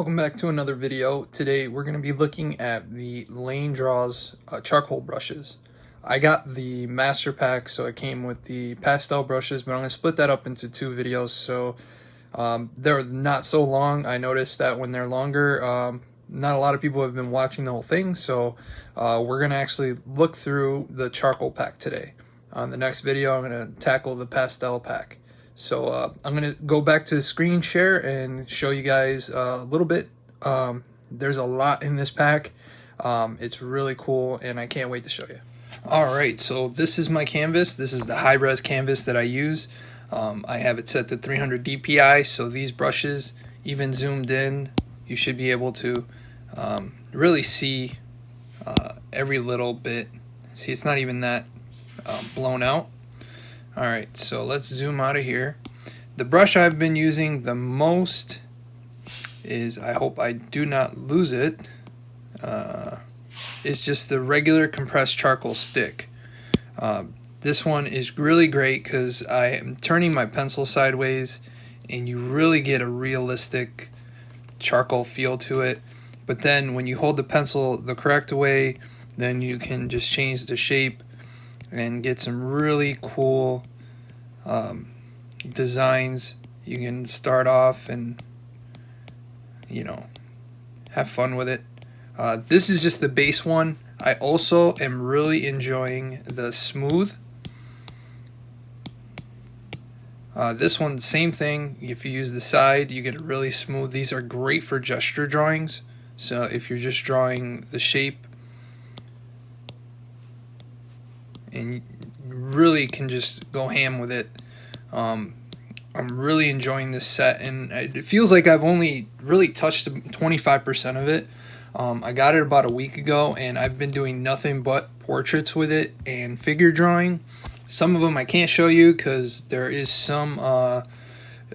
Welcome back to another video. Today we're going to be looking at the Lane Draws charcoal brushes. I got the master pack, so it came with the pastel brushes, but I'm going to split that up into two videos so they're not so long. I noticed that when they're longer, not a lot of people have been watching the whole thing, so we're going to actually look through the charcoal pack today. On the next video, I'm going to tackle the pastel pack. So I'm going to go back to the screen share and show you guys a little bit. There's a lot in this pack. It's really cool, and I can't wait to show you. Alright, so this is my canvas. This is the high-res canvas that I use. I have it set to 300 dpi, so these brushes, even zoomed in, you should be able to really see every little bit. See, it's not even that blown out. Alright, so let's zoom out of here. The brush I've been using the most is, I hope I do not lose it, is just the regular compressed charcoal stick. This one is really great because I am turning my pencil sideways and you really get a realistic charcoal feel to it. But then when you hold the pencil the correct way, then you can just change the shape and get some really cool designs. You can start off and, you know, have fun with it. This is just the base one. I also am really enjoying the smooth. This one, same thing. If you use the side, you get it really smooth. These are great for gesture drawings. So if you're just drawing the shape, and you really can just go ham with it. I'm really enjoying this set, and it feels like I've only really touched 25% of it. I got it about a week ago, and I've been doing nothing but portraits with it and figure drawing. Some of them I can't show you because there is some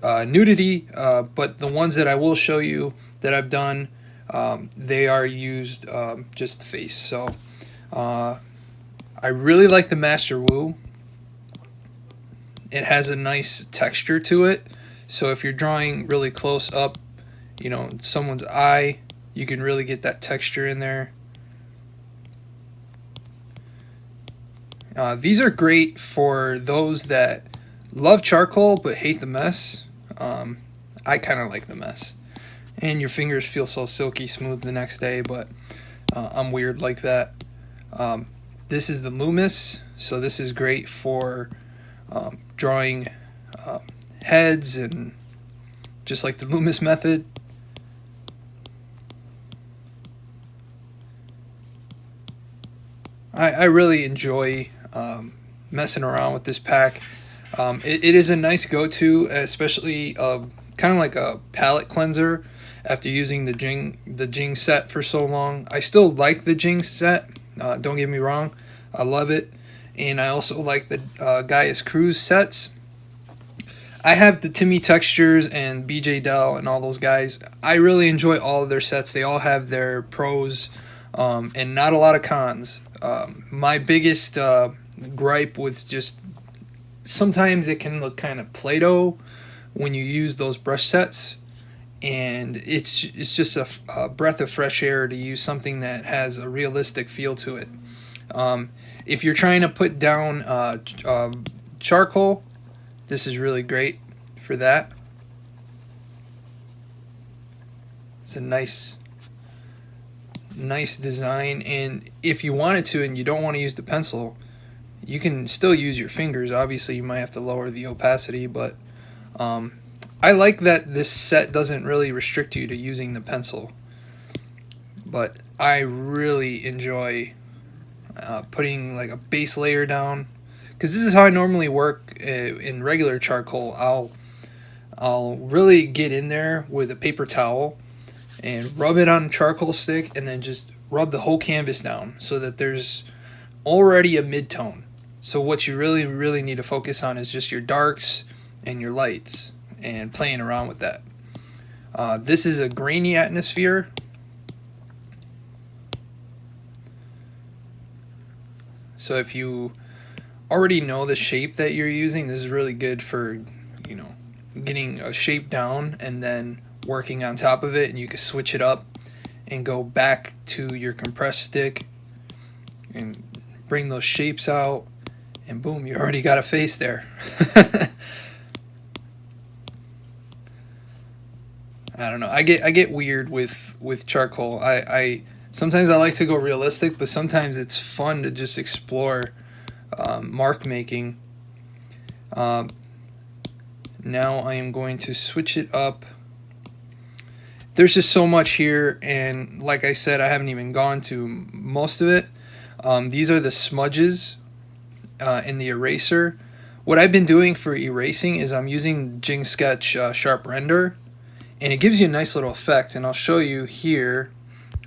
nudity, but the ones that I will show you that I've done, they are used just the face. So I really like the Master Woo. It has a nice texture to it, so if you're drawing really close up, you know, someone's eye, you can really get that texture in there. These are great for those that love charcoal but hate the mess. I kind of like the mess, and your fingers feel so silky smooth the next day, but I'm weird like that. This is the Loomis, so this is great for drawing heads, and just like the Loomis method. I really enjoy messing around with this pack. It is a nice go-to, especially kind of like a palette cleanser after using the Jing set for so long. I still like the Jing set, don't get me wrong, I love it. And I also like the Gaius Cruz sets. I have the Timmy Textures and BJ Dell and all those guys. I really enjoy all of their sets. They all have their pros and not a lot of cons. My biggest gripe with just sometimes it can look kind of Play-Doh when you use those brush sets, and it's just a breath of fresh air to use something that has a realistic feel to it. If you're trying to put down charcoal, this is really great for that. It's a nice design, and if you wanted to and you don't want to use the pencil, you can still use your fingers. Obviously you might have to lower the opacity, but I like that this set doesn't really restrict you to using the pencil, but I really enjoy putting like a base layer down, because this is how I normally work in regular charcoal. I'll really get in there with a paper towel and rub it on a charcoal stick, and then just rub the whole canvas down so that there's already a mid-tone. So what you really need to focus on is just your darks and your lights, and playing around with that. This is a grainy atmosphere. So if you already know the shape that you're using, this is really good for, you know, getting a shape down, and then working on top of it, and you can switch it up and go back to your compressed stick and bring those shapes out, and boom, you already got a face there. I don't know. I get weird with charcoal. I sometimes I like to go realistic, but sometimes it's fun to just explore mark making. Now I am going to switch it up. There's just so much here, and like I said, I haven't even gone to most of it. These are the smudges in the eraser. What I've been doing for erasing is I'm using Jing Sketch Sharp Render, and it gives you a nice little effect, and I'll show you here.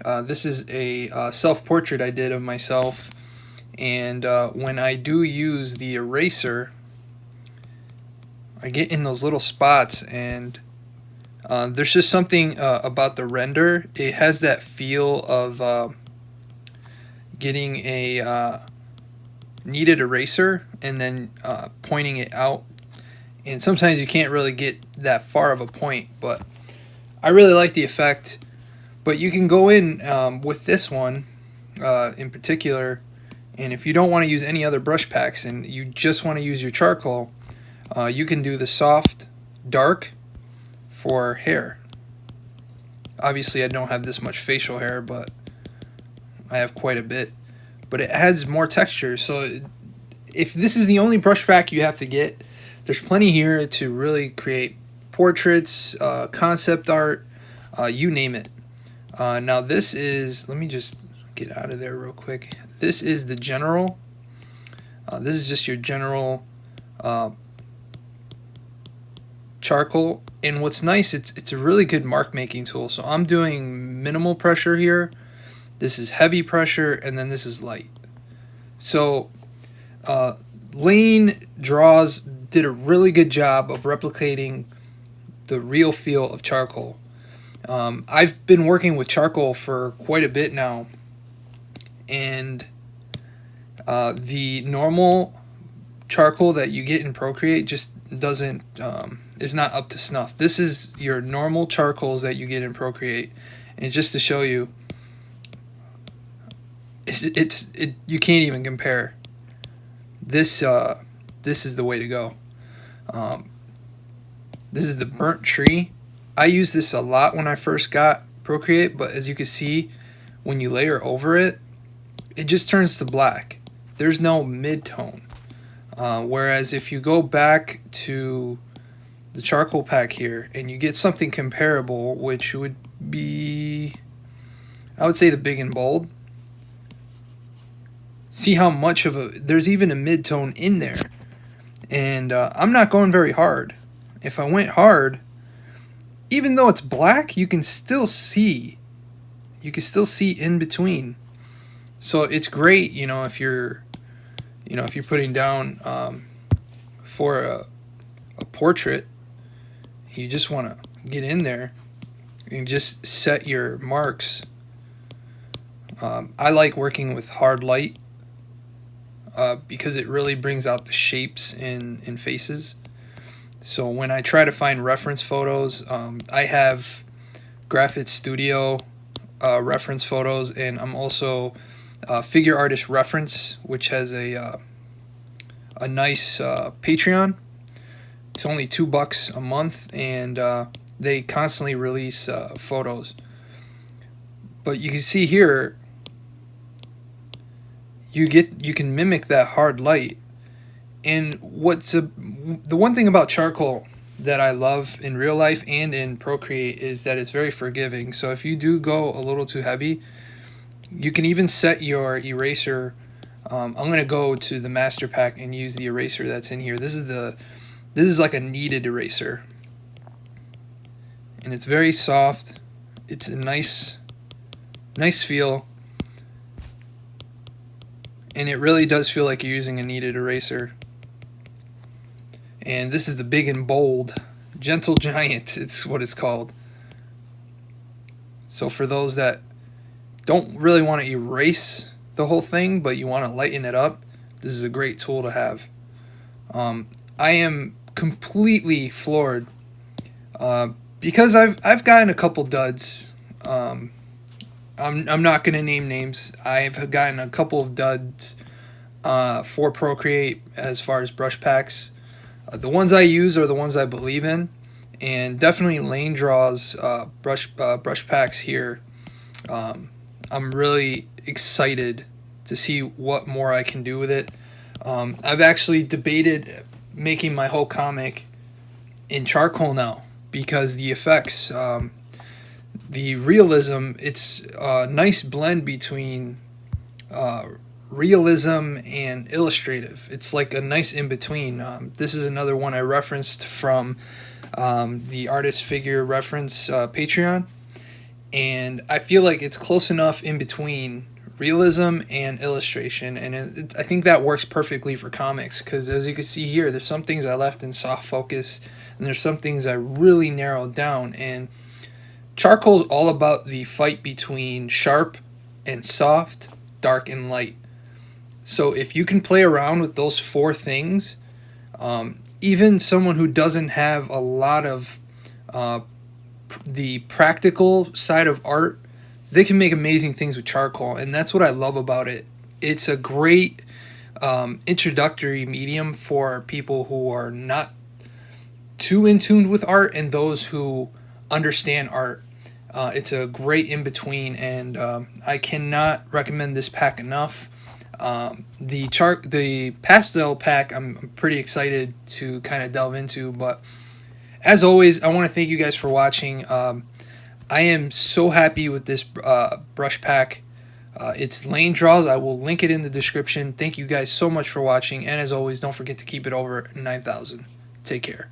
This is a self-portrait I did of myself, and when I do use the eraser, I get in those little spots, and there's just something about the render. It has that feel of getting a kneaded eraser and then pointing it out, and sometimes you can't really get that far of a point, but I really like the effect. But you can go in with this one in particular, and if you don't want to use any other brush packs and you just want to use your charcoal, you can do the soft dark for hair. Obviously I don't have this much facial hair, but I have quite a bit, but it adds more texture. So if this is the only brush pack you have to get, there's plenty here to really create portraits, concept art, you name it. Now this is, let me just get out of there real quick. This is the general. This is just your general charcoal, and what's nice, it's a really good mark making tool. So I'm doing minimal pressure here, this is heavy pressure, and then this is light. So Lane Draws did a really good job of replicating the real feel of charcoal. I've been working with charcoal for quite a bit now, and the normal charcoal that you get in Procreate just doesn't is not up to snuff. This is your normal charcoals that you get in Procreate, and just to show you, you can't even compare. This is the way to go. This is the burnt tree. I used this a lot when I first got Procreate, but as you can see, when you layer over it, it just turns to black. There's no mid-tone. Whereas if you go back to the charcoal pack here and you get something comparable, which would be, I would say, the big and bold. See how much of a, there's even a mid-tone in there. And I'm not going very hard. If I went hard, even though it's black, you can still see in between. So it's great, if you're putting down for a portrait, you just want to get in there and just set your marks. I like working with hard light because it really brings out the shapes in faces. So when I try to find reference photos, I have Graphic Studio reference photos, and I'm also Figure Artist Reference, which has a nice Patreon. It's only $2 a month, and they constantly release photos. But you can see here, you can mimic that hard light. And the one thing about charcoal that I love in real life and in Procreate is that it's very forgiving. So if you do go a little too heavy, you can even set your eraser. I'm going to go to the master pack and use the eraser that's in here. This is like a kneaded eraser, and it's very soft. It's a nice feel, and it really does feel like you're using a kneaded eraser. And this is the big and bold Gentle Giant, it's what it's called. So for those that don't really want to erase the whole thing, but you want to lighten it up, this is a great tool to have. I am completely floored because I've gotten a couple duds. I'm not gonna name names. I've gotten a couple of duds for Procreate as far as brush packs. The ones I use are the ones I believe in, and definitely Lane Draws brush packs here. I'm really excited to see what more I can do with it. I've actually debated making my whole comic in charcoal now because the effects, the realism, it's a nice blend between realism and illustrative. It's like a nice in between. This is another one I referenced from the artist figure reference Patreon, and I feel like it's close enough in between realism and illustration, and I think that works perfectly for comics because as you can see here, there's some things I left in soft focus and there's some things I really narrowed down, and charcoal is all about the fight between sharp and soft, dark and light. So if you can play around with those four things, even someone who doesn't have a lot of the practical side of art, they can make amazing things with charcoal, and that's what I love about it. It's a great introductory medium for people who are not too in tune with art and those who understand art. It's a great in between, and I cannot recommend this pack enough. The pastel pack, I'm pretty excited to kind of delve into, but as always, I want to thank you guys for watching. I am so happy with this brush pack. It's Lane Draws. I will link it in the description. Thank you guys so much for watching, and as always, don't forget to keep it over 9,000. Take care.